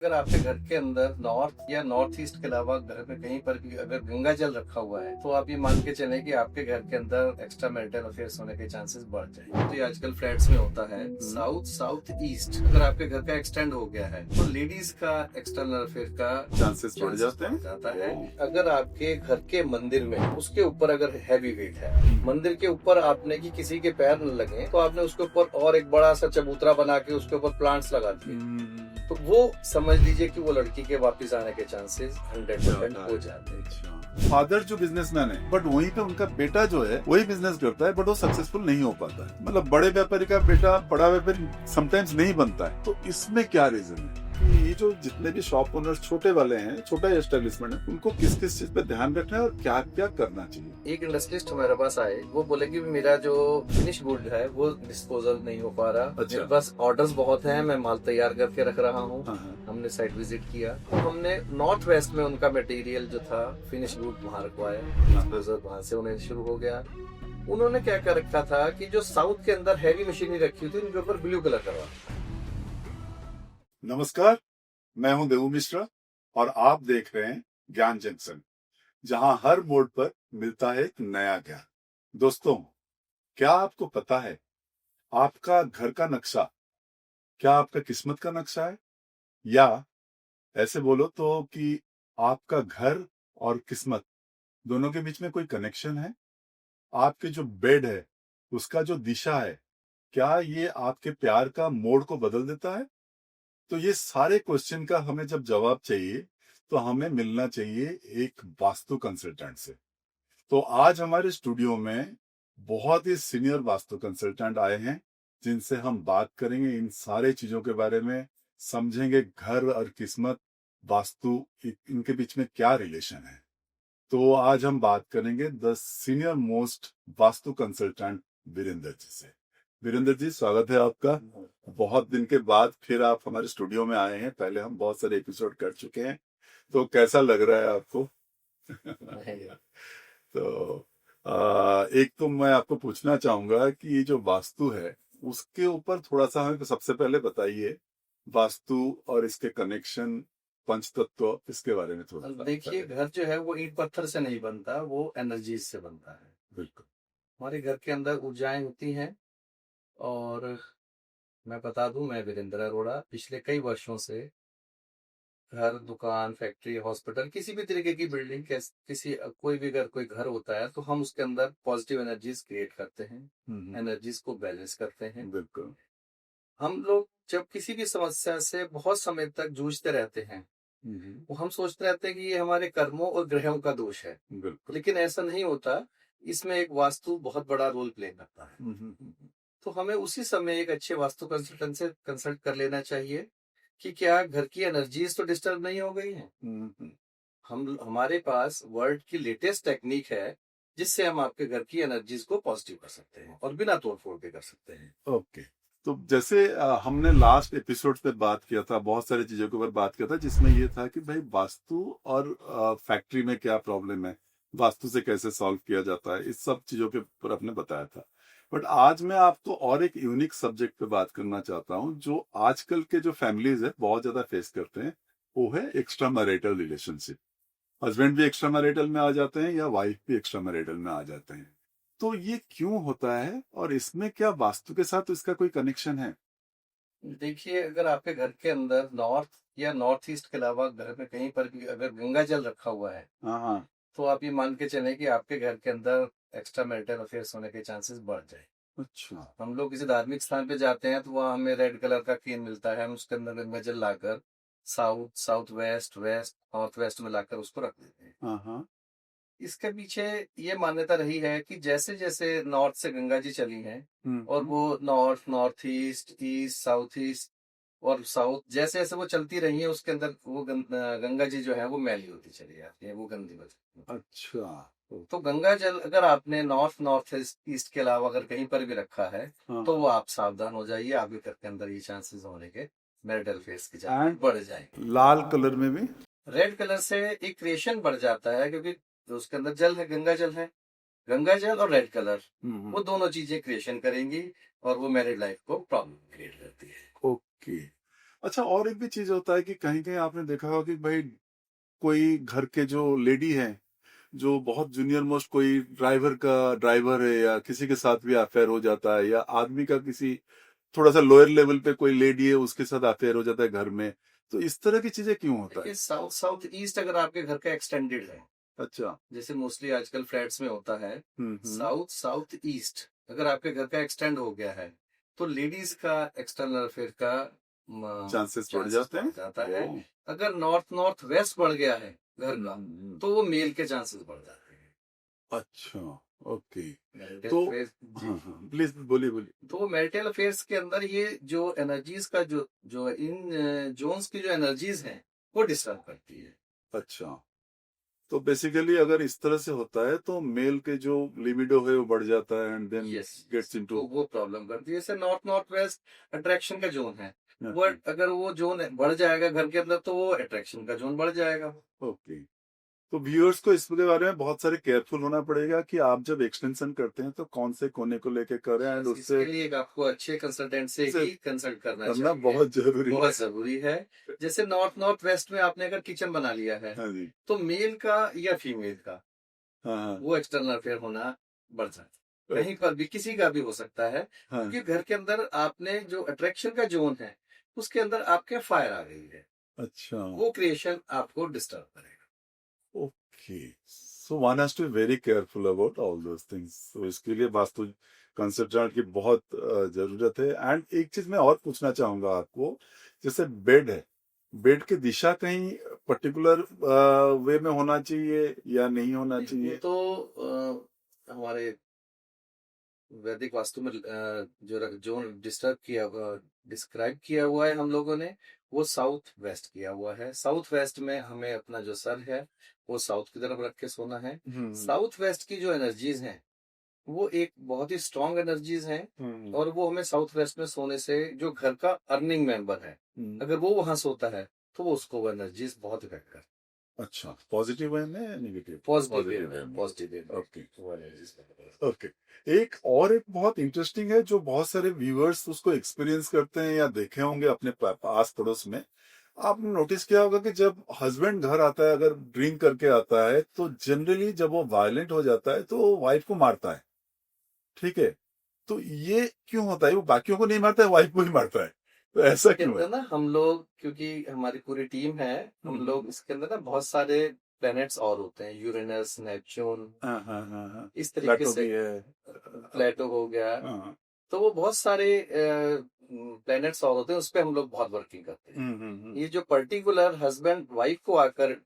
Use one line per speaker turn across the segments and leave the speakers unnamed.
अगर आपके घर के अंदर नॉर्थ या नॉर्थ ईस्ट के अलावा घर में कहीं पर भी अगर गंगा जल रखा हुआ है तो आप ये मान के चलें कि आपके घर के अंदर एक्स्ट्रा मैरिटल अफेयर्स होने के चांसेस बढ़ जाएंगे। तो ये आजकल फ्लैट्स में होता है। साउथ साउथ ईस्ट अगर आपके घर का एक्सटेंड हो गया है तो लेडीज का एक्सटर्नल अफेयर का
चांसेस बढ़
जाता है। अगर आपके घर के मंदिर में उसके ऊपर अगर हैवी वेट है, मंदिर के ऊपर आपने कि किसी के पैर न लगे तो आपने उसके ऊपर और एक बड़ा सा चबूतरा बना के उसके ऊपर प्लांट्स लगा दिए तो वो समझ लीजिए कि वो लड़की के वापस आने के चांसेस 100% हो जाते हैं।
फादर जो बिजनेसमैन है बट वहीं पे उनका बेटा जो है वही बिजनेस करता है बट वो सक्सेसफुल नहीं हो पाता है। मतलब बड़े व्यापारी का बेटा बड़ा व्यापारी समटाइम्स नहीं बनता है। तो इसमें क्या रीजन है कि ये जो जितने भी शॉप ओनर्स छोटे वाले हैं, छोटा एस्टेब्लिशमेंट है, उनको किस किस चीज पे ध्यान रखना है और क्या क्या करना चाहिए?
एक इंडस्ट्रियलिस्ट हमारे पास आए, वो बोले कि मेरा जो फिनिश गुड है वो डिस्पोजल नहीं हो पा रहा।
अच्छा।
मेरे पास ऑर्डर्स बहुत हैं, मैं माल तैयार करके रख रहा हूँ।
हाँ, हाँ।
हमने साइट विजिट किया तो हमने नॉर्थ वेस्ट में उनका मटेरियल जो था फिनिश गुड वहाँ रखवाया, डिस्पोजल वहाँ से उन्हें शुरू हो गया। उन्होंने क्या कर रखा था कि जो साउथ के अंदर हैवी मशीनरी रखी हुई थी उनके ऊपर ब्लू कलर करवा।
नमस्कार, मैं हूं देवू मिश्रा और आप देख रहे हैं ज्ञान जंक्शन, जहां हर मोड़ पर मिलता है एक नया ज्ञान। दोस्तों, क्या आपको पता है आपका घर का नक्शा क्या आपका किस्मत का नक्शा है? या ऐसे बोलो तो कि आपका घर और किस्मत दोनों के बीच में कोई कनेक्शन है? आपके जो बेड है उसका जो दिशा है, क्या ये आपके प्यार का मोड़ को बदल देता है? तो ये सारे क्वेश्चन का हमें जब जवाब चाहिए तो हमें मिलना चाहिए एक वास्तु कंसल्टेंट से। तो आज हमारे स्टूडियो में बहुत ही सीनियर वास्तु कंसल्टेंट आए हैं, जिनसे हम बात करेंगे इन सारे चीजों के बारे में, समझेंगे घर और किस्मत, वास्तु, इनके बीच में क्या रिलेशन है। तो आज हम बात करेंगे the senior most vastu consultant Virendra ji से। वीरेंद्र जी, स्वागत है आपका। बहुत दिन के बाद फिर आप हमारे स्टूडियो में आए हैं। पहले हम बहुत सारे एपिसोड कर चुके हैं, तो कैसा लग रहा है आपको? तो एक तो मैं आपको पूछना चाहूंगा कि ये जो वास्तु है उसके ऊपर थोड़ा सा हमें सबसे पहले बताइए, वास्तु और इसके कनेक्शन, पंच तत्व, इसके बारे में थोड़ा सा।
देखिए, घर जो है वो ईंट पत्थर से नहीं बनता, वो एनर्जीज से बनता है।
बिल्कुल।
हमारे घर के अंदर ऊर्जाएं होती हैं और मैं बता दूं, मैं वीरेंद्र अरोड़ा पिछले कई वर्षों से घर, दुकान, फैक्ट्री, हॉस्पिटल, किसी भी तरीके की बिल्डिंग, किसी कोई भी अगर कोई घर होता है तो हम उसके अंदर पॉजिटिव एनर्जीज क्रिएट करते हैं, एनर्जीज को बैलेंस करते हैं।
बिल्कुल।
हम लोग जब किसी भी समस्या से बहुत समय तक जूझते रहते हैं वो हम सोचते रहते हैं कि ये हमारे कर्मों और ग्रहों का दोष है,
बिल्कुल।
लेकिन ऐसा नहीं होता। इसमें एक वास्तु बहुत बड़ा रोल प्ले करता है। तो हमें उसी समय एक अच्छे वास्तु कंसल्टेंट से कंसल्ट कर लेना चाहिए कि क्या घर की एनर्जीज तो डिस्टर्ब नहीं हो गई हैं। हम हमारे पास वर्ल्ड की लेटेस्ट टेक्निक है जिससे हम आपके घर की एनर्जीज को पॉजिटिव कर सकते हैं और बिना तोड़ फोड़ के कर सकते हैं।
ओके। तो जैसे हमने लास्ट एपिसोड पे बात किया था, बहुत सारी चीजों के ऊपर बात किया था, जिसमें ये था कि भाई वास्तु और फैक्ट्री में क्या प्रॉब्लम है, वास्तु से कैसे सॉल्व किया जाता है, इस सब चीजों के ऊपर आपने बताया था। बट आज मैं आपको और एक यूनिक सब्जेक्ट पे बात करना चाहता हूँ, जो आजकल के जो फैमिलीज है बहुत ज्यादा फेस करते हैं, वो है एक्स्ट्रा मैरिटल रिलेशनशिप। हस्बैंड भी एक्स्ट्रा मैरिटल में आ जाते हैं या वाइफ भी एक्स्ट्रा मैरिटल में आ जाते हैं। तो ये क्यों होता है और इसमें क्या वास्तु के साथ इसका कोई कनेक्शन है?
देखिए, अगर आपके घर के अंदर नॉर्थ या नॉर्थ ईस्ट के अलावा घर में कहीं पर भी अगर गंगा जल रखा हुआ है
हाँ, हाँ।
तो आप ये मान के चलें कि आपके घर के अंदर एक्स्ट्रा मैरिटल अफेयर्स होने के चांसेस बढ़ जाए।
अच्छा।
हम लोग किसी धार्मिक स्थान पे जाते हैं तो वहाँ हमें रेड कलर का केन मिलता है, हम उसके अंदर गंगा जल लाकर south south west west north west में लाकर उसको रख देते हैं।
हाँ, हाँ।
इसके पीछे ये मान्यता रही है कि जैसे जैसे नॉर्थ से गंगा जी चली हैं और वो north north east east south east और साउथ जैसे जैसे वो चलती रही है उसके अंदर वो गंगा जी जो है वो मैली होती चली जाती है, वो गंदी होती है।
अच्छा।
तो गंगा जल अगर आपने नॉर्थ नॉर्थ ईस्ट के अलावा अगर कहीं पर भी रखा है
हाँ।
तो वो आप सावधान हो जाइए, आपके घर के अंदर ये चांसेस होने के मैरिटल फेस की
And
बढ़ जाएंगे।
लाल कलर में भी?
रेड कलर से एक क्रिएशन बढ़ जाता है क्योंकि उसके अंदर जल है, गंगा जल है। गंगा जल और रेड कलर वो दोनों चीजें क्रिएशन करेंगी और वो मैरिड लाइफ को प्रॉब्लम क्रिएट करती है।
ओके। अच्छा, और एक भी चीज होता है कि कहीं कहीं आपने देखा होगा कि भाई कोई घर के जो लेडी है, जो बहुत जूनियर मोस्ट, कोई ड्राइवर है या किसी के साथ भी अफेयर हो जाता है, या आदमी का किसी थोड़ा सा लोअर लेवल पे कोई लेडी है उसके साथ अफेयर हो जाता है घर में। तो इस तरह की चीजें क्यों होता
देखिए
है?
साउथ साउथ ईस्ट अगर आपके घर का एक्सटेंडेड है,
अच्छा।
जैसे मोस्टली आजकल फ्लैट्स में होता है,
हम्म।
साउथ साउथ ईस्ट अगर आपके घर का एक्सटेंड हो गया है, तो लेडीज का एक्सटर्नल अफेयर का
चांसेस बढ़
चांसेस
जाते
बढ़
हैं।
जाता है।
ओह।
अगर नॉर्थ नॉर्थ वेस्ट बढ़ गया है घर का, तो वो मेल के चांसेस बढ़ जाते हैं।
अच्छा। ओके।
मैरिटल
तो
अफेयर्स जी।
हाँ हाँ, प्लीज बोलिए बोलिए।
तो मैरिटल अफेयर्स के अंदर ये जो एनर्जीज का जो जो इन जोन्स की जो एनर्जीज हैं वो डिस्टर्ब करती है।
अच्छा, तो बेसिकली अगर इस तरह से होता है तो मेल के जो लिबिडो है वो बढ़ जाता है एंड देन
यस,
गेट्स
तो
इनटू।
वो प्रॉब्लम करती है। जैसे नॉर्थ नॉर्थ वेस्ट अट्रैक्शन का जोन है, वो
ओके।
अगर वो जोन बढ़ जाएगा घर के अंदर, तो वो अट्रैक्शन का जोन बढ़ जाएगा।
ओके, तो व्यूअर्स को इसके बारे में बहुत सारे केयरफुल होना पड़ेगा कि आप जब एक्सटेंशन करते हैं तो कौन से कोने को लेके करें, एंड
यस,
उससे
इसके लिए एक आपको अच्छे कंसल्टेंट से
से
ही कंसल्ट करना
करना
चाहिए,
बहुत जरूरी है।
बहुत जरूरी है। जैसे नॉर्थ नॉर्थ वेस्ट में आपने अगर किचन बना लिया है,
हाँ जी।
तो मेल का या फीमेल का
हाँ हाँ।
वो एक्सटर्नल अफेयर होना बढ़ जाता है। कहीं
ओके।
पर भी किसी का भी हो सकता है,
हाँ।
क्योंकि घर के अंदर आपने जो अट्रैक्शन का जोन है उसके अंदर आपके फायर आ गई है,
अच्छा।
वो क्रिएशन आपको डिस्टर्ब करेगा।
Okay, so one has to be very careful about all those things. तो इसके लिए वास्तु कंसल्टेंट की बहुत जरूरत है। एंड एक चीज मैं और पूछना चाहूंगा आपको, जैसे बेड है, बेड की दिशा कहीं पर्टिकुलर वे में होना चाहिए या नहीं होना
नहीं, वो
चाहिए?
तो हमारे वैदिक वास्तु में जो डिस्टर्ब किया हुआ डिस्क्राइब किया हुआ है हम लोगों ने, वो साउथ वेस्ट किया हुआ है। साउथ वेस्ट में हमें अपना जो सर है वो साउथ की तरफ रख के सोना है।
हम्म।
साउथ वेस्ट की जो एनर्जीज हैं वो एक बहुत ही स्ट्रांग एनर्जीज हैं,
हम्म।
और वो हमें साउथ वेस्ट में सोने से जो घर का अर्निंग मेंबर है,
हम्म।
अगर वो वहां सोता है तो वो उसको वो एनर्जीज बहुत इफेक्ट करती
अच्छा, पॉजिटिव वे में या नेगेटिव?
है। पॉजिटिव वे
पॉजिटिव वे
में,
में।
पॉजिटिव वे में
ओके।
वो एनर्जीज।
ओके। एक और एक बहुत इंटरेस्टिंग है जो बहुत सारे व्यूअर्स उसको एक्सपीरियंस करते हैं या देखे होंगे अपने पास पड़ोस में। आपने नोटिस किया होगा कि जब हस्बैंड घर आता है, अगर ड्रिंक करके आता है, तो जनरली जब वो वायलेंट हो जाता है तो वो वाइफ को मारता है। ठीक है, तो ये क्यों होता है? वो बाकियों को नहीं मारता है, वाइफ को ही मारता है, तो ऐसा
इसके
क्यों है?
अंदर ना हम लोग, क्योंकि हमारी पूरी टीम है, हम लोग इसके अंदर ना बहुत सारे प्लैनेट्स और होते हैं, यूरेनस, नेपच्यून,
हाँ हाँ हाँ हाँ।
इस तरीके
प्लेटो
से,
भी है।
प्लेटो हो गया।
हाँ।
तो वो बहुत सारे प्लैनेट्स और होते हैं, उस पर हम लोग बहुत वर्किंग करते हैं। ये जो पर्टिकुलर हस्बैंड वाइफ को आकर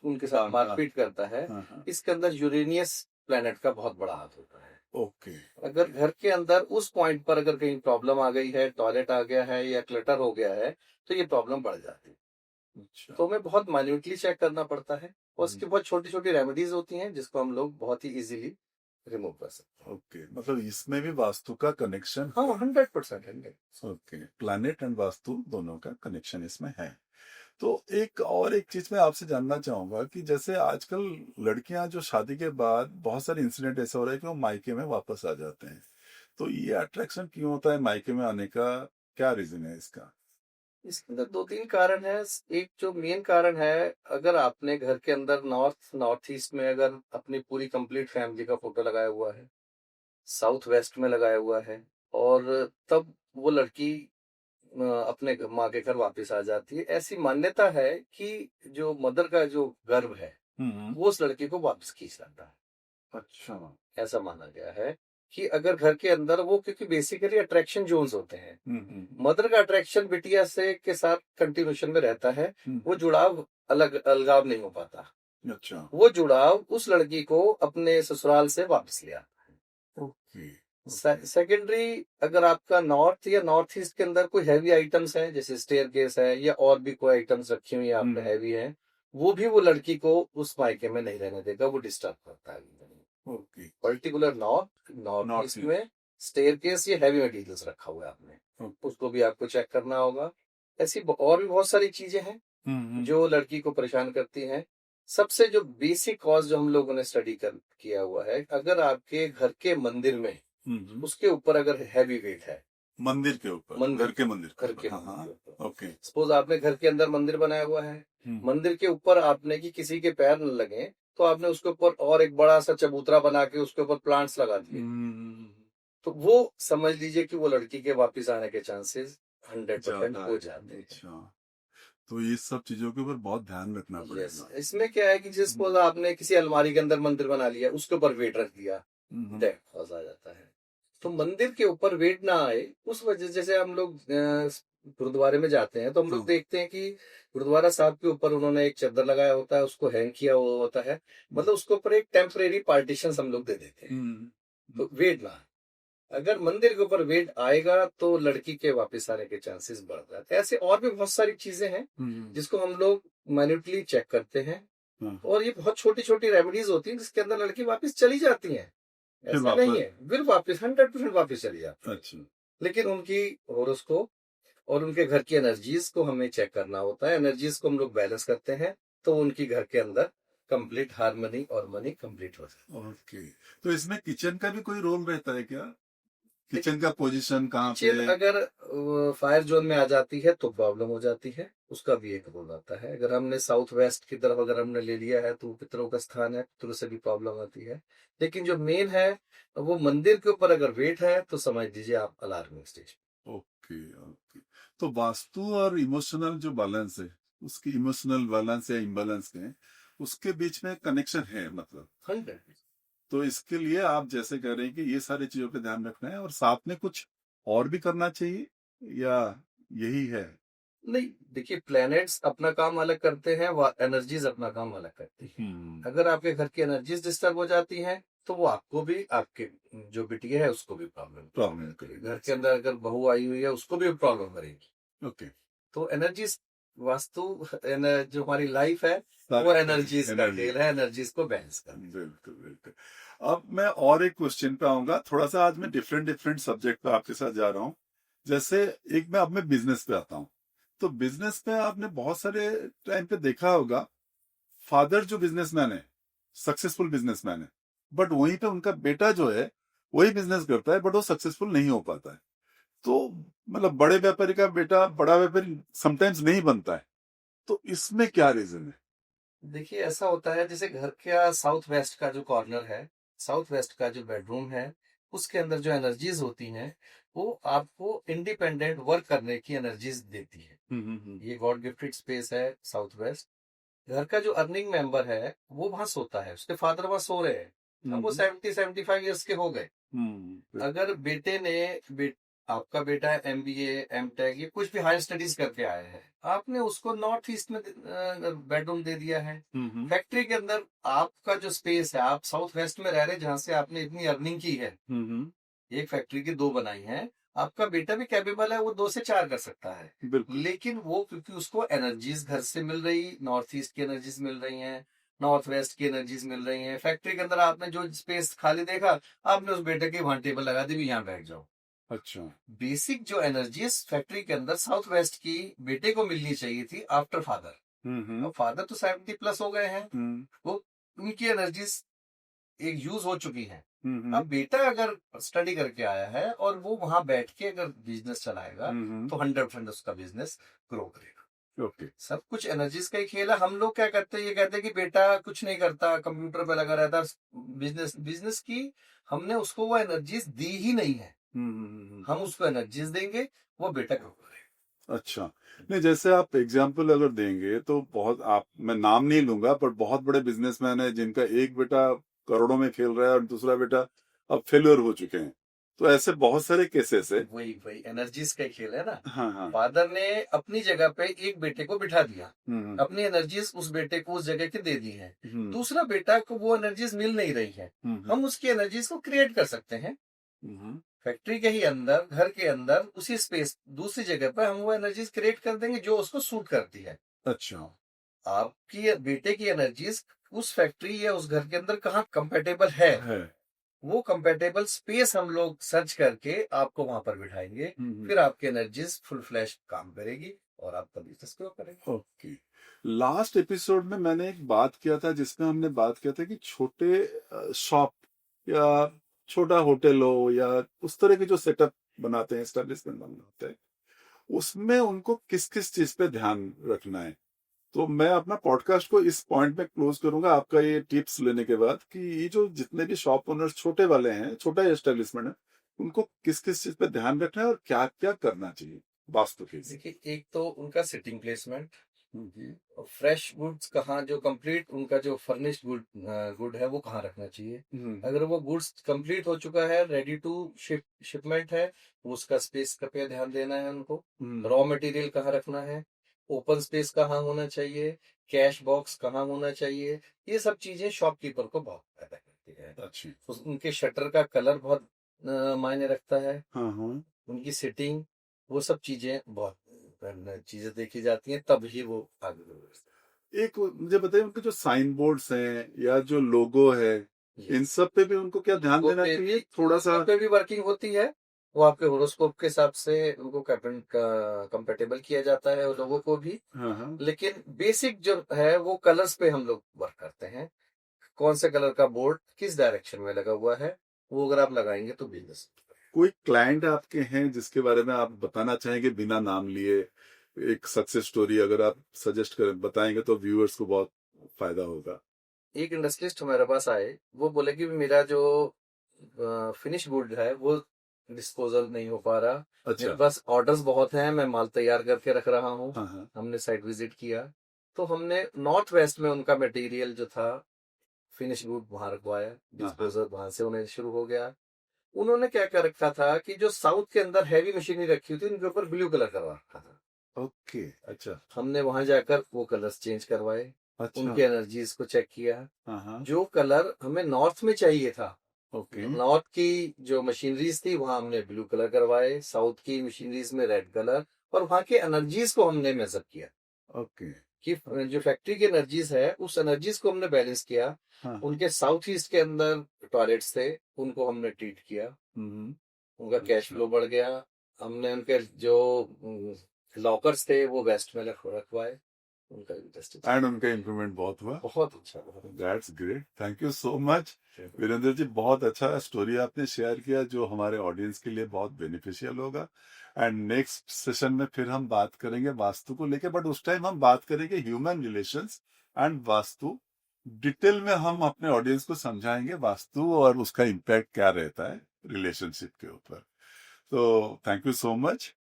उनके साथ
हाँ हाँ
मारपीट करता है,
हाँ हाँ।
इसके अंदर यूरेनियस प्लैनेट का बहुत बड़ा हाथ होता है।
ओके।
अगर घर के अंदर उस पॉइंट पर अगर कहीं प्रॉब्लम आ गई है, टॉयलेट आ गया है या क्लटर हो गया है, तो ये प्रॉब्लम बढ़ जाती है।
अच्छा।
तो हमें बहुत माइन्यूटली चेक करना पड़ता है, और उसकी बहुत छोटी छोटी रेमेडीज होती हैं जिसको हम लोग बहुत ही इजीली रिमूव कर सकते हैं।
ओके, मतलब इसमें भी वास्तु का कनेक्शन
हाँ,
है।
100%, 100%।
ओके, प्लैनेट एंड वास्तु दोनों का कनेक्शन इसमें है। तो एक और एक चीज मैं आपसे जानना चाहूंगा कि जैसे आजकल लड़कियां जो शादी के बाद, बहुत सारे इंसिडेंट ऐसे हो रहे हैं कि वो मायके में वापस आ जाते हैं, तो ये अट्रैक्शन क्यों होता है मायके में आने का? क्या रीजन है इसका?
इसके अंदर दो तीन कारण है। एक जो मेन कारण है, अगर आपने घर के अंदर नॉर्थ नॉर्थ ईस्ट में अगर अपनी पूरी कंप्लीट फैमिली का फोटो लगाया हुआ है, साउथ वेस्ट में लगाया हुआ है, और तब वो लड़की अपने माँ के घर वापस आ जाती है, ऐसी मान्यता है कि जो मदर का जो गर्भ है
हम्म।
वो उस लड़की को वापस खींच लाता है।
अच्छा।
ऐसा माना गया है कि अगर घर के अंदर वो, क्योंकि बेसिकली अट्रैक्शन जोन्स होते हैं, मदर का अट्रैक्शन बिटिया से के साथ कंटिन्यूशन में रहता है, वो जुड़ाव अलग अलगाव नहीं हो पाता।
अच्छा।
वो जुड़ाव उस लड़की को अपने ससुराल से वापस ले आता है।
ओके।
सेकेंडरी, अगर आपका नॉर्थ या नॉर्थ ईस्ट के अंदर कोई हैवी आइटम्स हैं, जैसे स्टेयर केस है या और भी कोई आइटम्स रखी हुई है आपने हैवी है, वो भी वो लड़की को उस मायके में नहीं रहने देगा, वो डिस्टर्ब करता है।
Okay.
Particular north north
north
east
east.
में स्टेयर केस या हैवी मटेरियल्स रखा हुआ है आपने, उसको भी आपको चेक करना होगा। ऐसी और भी बहुत सारी चीजें हैं जो लड़की को परेशान करती हैं। सबसे जो बेसिक कॉज जो हम लोगों ने स्टडी कर किया हुआ है, अगर आपके घर के मंदिर में उसके ऊपर अगर हैवी वेट है,
मंदिर के ऊपर,
मंदिर
घर के मंदिर
घर के
हाँ,
मंदिर के ऊपर।
ओके।
सपोज आपने घर के अंदर मंदिर बनाया हुआ है, मंदिर के ऊपर आपने कि किसी के पैर न लगे, तो आपने उसके ऊपर और एक बड़ा सा चबूतरा बना के उसके ऊपर प्लांट्स लगा दिए, तो वो समझ लीजिए कि वो लड़की के वापस आने के चांसेस 100% हो जाते हैं।
अच्छा, तो ये सब चीजों के ऊपर बहुत ध्यान रखना
यस,
पड़ेगा।
इसमें क्या है कि जिस सपोज आपने किसी अलमारी के अंदर मंदिर बना लिया, उसके ऊपर वेट रख दिया, डेथ कॉज आ जाता है। तो मंदिर के ऊपर वेट ना आए उस वजह, जैसे हम लोग गुरुद्वारे में जाते हैं तो हम लोग देखते हैं कि गुरुद्वारा साहब के ऊपर उन्होंने एक चादर लगाया होता है, उसको हैंग किया हुआ होता है, मतलब उसके ऊपर एक टेम्परेरी पार्टीशन हम लोग दे देते हैं, तो वेट ना आए। अगर मंदिर के ऊपर वेट आएगा तो लड़की के वापस आने के चांसेस बढ़ जाते हैं। ऐसे और भी बहुत सारी चीजें हैं जिसको हम लोग माइन्यूटली चेक करते हैं, और ये बहुत छोटी छोटी रेमेडीज होती हैं जिसके अंदर लड़की वापस चली जाती है, ऐसा नहीं है फिर वापस 100% वापस चली जाती है। अच्छा। लेकिन उनकी होरोस्कोप और उनके घर की एनर्जीज को हमें चेक करना होता है, एनर्जीज को हम लोग बैलेंस करते हैं, तो उनकी घर के अंदर कंप्लीट हार्मनी और मनी कंप्लीट हो जाता है।
ओके, तो इसमें किचन का भी कोई रोल रहता है क्या? किचन का पोजीशन कहाँ पे?
किचन अगर फायर जोन में आ जाती है तो प्रॉब्लम हो जाती है, उसका भी एक रोल आता है। अगर हमने साउथ वेस्ट की तरफ अगर हमने ले लिया है तो पितरों का स्थान है, पितरों से भी प्रॉब्लम आती है। लेकिन जो मेन है वो मंदिर के ऊपर अगर वेट है तो समझ लीजिए आप अलार्मिंग स्टेज।
ओके ओके, तो वास्तु और इमोशनल जो बैलेंस है, उसकी इमोशनल बैलेंस या इम्बैलेंस है, उसके बीच में कनेक्शन है मतलब
100।
तो इसके लिए आप जैसे कह रहे हैं कि ये सारी चीजों पे ध्यान रखना है और साथ में कुछ और भी करना चाहिए या यही है?
नहीं, देखिए प्लैनेट्स अपना काम अलग करते हैं, एनर्जीज अपना काम अलग करती है। अगर आपके घर की एनर्जीज डिस्टर्ब हो जाती हैं तो वो आपको भी, आपके जो बिटिया है उसको भी प्रॉब्लम करेगी। घर के अंदर अगर बहू आई हुई है उसको भी प्रॉब्लम करेगी।
ओके,
तो एनर्जीज, वास्तु जो हमारी लाइफ है वो एनर्जीज का खेल है, एनर्जीज को बैलेंस करना।
बिल्कुल बिल्कुल। अब मैं और एक क्वेश्चन पे आऊंगा, थोड़ा सा आज मैं डिफरेंट डिफरेंट सब्जेक्ट पे आपके साथ जा रहा हूँ। जैसे एक मैं अब मैं बिजनेस पे आता हूँ, तो बिजनेस पे आपने बहुत सारे टाइम पे देखा होगा, फादर जो बिजनेसमैन है, सक्सेसफुल बिजनेसमैन है, बट वहीं पे उनका बेटा जो है वही बिजनेस करता है बट वो सक्सेसफुल नहीं हो पाता है। तो मतलब बड़े व्यापारी का बेटा बड़ा व्यापारी समटाइम्स नहीं बनता है, तो इसमें क्या रीजन है?
देखिए ऐसा होता है, जैसे घर का साउथ वेस्ट का जो कॉर्नर है, साउथ वेस्ट का जो बेडरूम है, उसके अंदर जो एनर्जीज होती हैं वो आपको इंडिपेंडेंट वर्क करने की एनर्जीज देती है। ये गॉड गिफ्टेड स्पेस है साउथ वेस्ट। घर का जो अर्निंग मेंबर है वो वहां सोता है, उसके फादर वहां सो रहे हैं, अब वो 70-75 ईयर्स के हो गए। अगर बेटे ने आपका बेटा एमबीए एमटेक ये कुछ भी हायर स्टडीज करके आया है, आपने उसको नॉर्थ ईस्ट में बेडरूम दे दिया है। फैक्ट्री के अंदर आपका जो स्पेस है, आप साउथ वेस्ट में रह रहे हैं जहां से आपने इतनी अर्निंग की है, एक फैक्ट्री की 2 बनाई है, आपका बेटा भी कैपेबल है, वो 2 से 4 कर सकता है। लेकिन वो क्योंकि उसको एनर्जीज घर से मिल रही, नॉर्थ ईस्ट की एनर्जीज मिल रही हैं, नॉर्थ वेस्ट की एनर्जीज मिल रही हैं। फैक्ट्री के अंदर आपने जो स्पेस खाली देखा, आपने उस बेटे की वहां टेबल लगा दी भी यहाँ बैठ जाओ। अच्छा, बेसिक जो एनर्जीज फैक्ट्री के अंदर साउथ वेस्ट की बेटे को मिलनी चाहिए थी आफ्टर फादर, अब फादर तो 70+ हो गए हैं, वो उनकी एनर्जीज एक यूज हो चुकी है। अब बेटा अगर स्टडी करके आया है और वो वहां बैठ के अगर बिजनेस चलाएगा तो 100% उसका बिजनेस ग्रो करेगा। ओके, सब कुछ एनर्जीज का ही खेल है। हम लोग क्या करते हैं, ये कहते हैं कि बेटा कुछ नहीं करता, कंप्यूटर पे लगा रहता, बिजनेस बिजनेस की हमने उसको वो एनर्जीज दी ही नहीं है। हम उसको एनर्जीज देंगे, वो बेटा ग्रो करेगा। अच्छा,
नहीं जैसे आप एग्जाम्पल अगर देंगे तो बहुत, आप मैं नाम नहीं लूंगा पर बहुत बड़े बिजनेसमैन है जिनका एक बेटा करोड़ों में खेल रहा है और दूसरा बेटा अब फेलियर हो चुके हैं, तो ऐसे बहुत सारे केसेस है।
वही एनर्जीज का खेल है ना।
हाँ।
फादर ने अपनी जगह पे एक बेटे को बिठा दिया, अपनी एनर्जीज उस बेटे को उस जगह की दे दी है, दूसरा बेटा को वो एनर्जीज मिल नहीं रही है, हम उसकी एनर्जीज को क्रिएट कर सकते हैं। फैक्ट्री के ही अंदर, घर के अंदर, उसी स्पेस दूसरी जगह पर हम वो एनर्जीज क्रिएट कर देंगे जो उसको सूट करती है।
अच्छा,
आपकी बेटे की एनर्जीज उस फैक्ट्री या उस घर के अंदर कहाँ कंपेटेबल है, वो कंपेटेबल स्पेस हम लोग सर्च करके आपको वहां पर बिठाएंगे, फिर आपकी एनर्जीज फुल फ्लैश काम करेगी और आपका बिजनेस ग्रो करेगा।
ओके, लास्ट एपिसोड में मैंने एक बात किया था जिसमें हमने बात किया था कि छोटे शॉप या छोटा होटल हो या उस तरह के जो सेटअप बनाते हैं, एस्टेब्लिशमेंट बनाते हैं, उसमें उनको किस किस चीज पे ध्यान रखना है। तो मैं अपना पॉडकास्ट को इस पॉइंट में क्लोज करूंगा आपका ये टिप्स लेने के बाद, कि ये जो जितने भी शॉप ओनर्स छोटे वाले हैं, छोटा एस्टेब्लिशमेंट है, उनको किस किस चीज पे ध्यान रखना है और क्या क्या करना चाहिए वास्तु के लिए।
देखिए, एक तो उनका सिटिंग प्लेसमेंट,
हम्म,
फ्रेश गुड्स कहाँ, जो कंप्लीट उनका जो फर्निश्ड गुड है वो कहाँ रखना चाहिए। अगर वो गुड्स कंप्लीट हो चुका है, रेडी टू शिपमेंट है, वो उसका स्पेस का पे ध्यान देना है उनको। रॉ मटेरियल कहाँ रखना है, ओपन स्पेस कहाँ होना चाहिए, कैश बॉक्स कहाँ होना चाहिए, ये सब चीजें शॉपकीपर को बहुत फायदा करती है।
अच्छी।
उनके शटर का कलर बहुत मायने रखता है,
हाँ हाँ।
उनकी सिटिंग, वो सब चीजें बहुत चीजें देखी जाती हैं, तब ही वो आगे बढ़ते
एक मुझे बताइए, उनके जो साइन बोर्ड्स हैं या जो लोगो है,
हैं।
इन सब पे भी उनको क्या ध्यान
लोगो
देना
पे
चाहिए
भी
थोड़ा सा?
लोगो पे भी वर्किंग होती है, वो आपके होरोस्कोप के हिसाब से उनको कंपेटेबल किया जाता है लोगों को भी।
हाँ हाँ।
लेकिन बेसिक जो है वो कलर्स पे हम लोग वर्क करते हैं, कौन से कलर का बोर्ड किस डायरेक्शन में लगा हुआ है, वो अगर आप लगाएंगे तो बिजनेस।
कोई क्लाइंट आपके हैं जिसके बारे में आप बताना चाहेंगे बिना नाम लिए, एक सक्सेस स्टोरी अगर आप सजेस्ट करें, बताएंगे तो व्यूअर्स को बहुत फायदा होगा।
एक इंडस्ट्रियलिस्ट हमारे पास आए, वो बोले कि मेरा जो फिनिश गुड है वो डिस्पोजल नहीं हो पा रहा,
अच्छा।
मेरे पास ऑर्डर्स बहुत हैं, मैं माल तैयार करके रख रहा हूँ।
हाँ हाँ।
हमने साइट विजिट किया, तो हमने नॉर्थ वेस्ट में उनका मटेरियल जो था फिनिश गुड वहां रखवाया, डिस्पोजल वहां से उन्हें शुरू हो गया। उन्होंने क्या कर रखा था कि जो साउथ के अंदर हैवी मशीनरी रखी हुई थी उनके ऊपर ब्लू कलर करवा रखा था।
ओके। अच्छा।
हमने वहां जाकर वो कलर्स चेंज करवाए,
अच्छा।
उनके एनर्जीज को चेक किया।
हाँ हाँ।
जो कलर हमें नॉर्थ में चाहिए था,
ओके।
नॉर्थ की जो मशीनरीज थी वहां हमने ब्लू कलर करवाए, साउथ की मशीनरीज में रेड कलर, और वहां के एनर्जीज को हमने मेजर किया
ओके।
कि जो फैक्ट्री की एनर्जीज है उस एनर्जीज को हमने बैलेंस किया।
हाँ।
उनके साउथ ईस्ट के अंदर टॉयलेट्स थे, उनको हमने ट्रीट किया,
हम्म।
उनका कैश फ्लो बढ़ गया। हमने उनके जो लॉकर्स थे वो वेस्ट में रखवाए, उनका इंटरेस्ट
एंड उनका इम्प्रूवमेंट बहुत हुआ।
बहुत अच्छा, बहुत अच्छा।
That's great, thank you so much Virender ji, बहुत अच्छा स्टोरी आपने शेयर किया जो हमारे ऑडियंस के लिए बहुत बेनिफिशियल होगा। एंड नेक्स्ट सेशन में फिर हम बात करेंगे वास्तु को लेके, बट उस टाइम हम बात करेंगे human relations and vastu. Detail में हम अपने ऑडियंस को समझाएंगे वास्तु और उसका इम्पैक्ट क्या रहता है रिलेशनशिप के ऊपर। तो थैंक यू सो मच।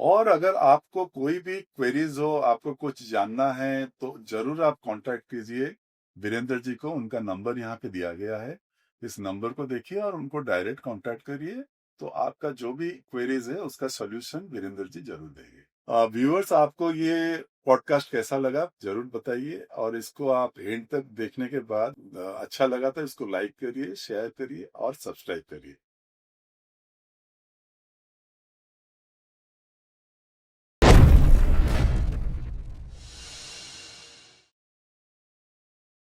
और अगर आपको कोई भी क्वेरीज हो, आपको कुछ जानना है, तो जरूर आप कांटेक्ट कीजिए वीरेंद्र जी को। उनका नंबर यहाँ पे दिया गया है, इस नंबर को देखिए और उनको डायरेक्ट कांटेक्ट करिए। तो आपका जो भी क्वेरीज है उसका सॉल्यूशन वीरेंद्र जी जरूर देंगे। व्यूअर्स, आपको ये पॉडकास्ट कैसा लगा जरूर बताइए, और इसको आप एंड तक देखने के बाद अच्छा लगा तो इसको लाइक करिए, शेयर करिए और सब्सक्राइब करिए।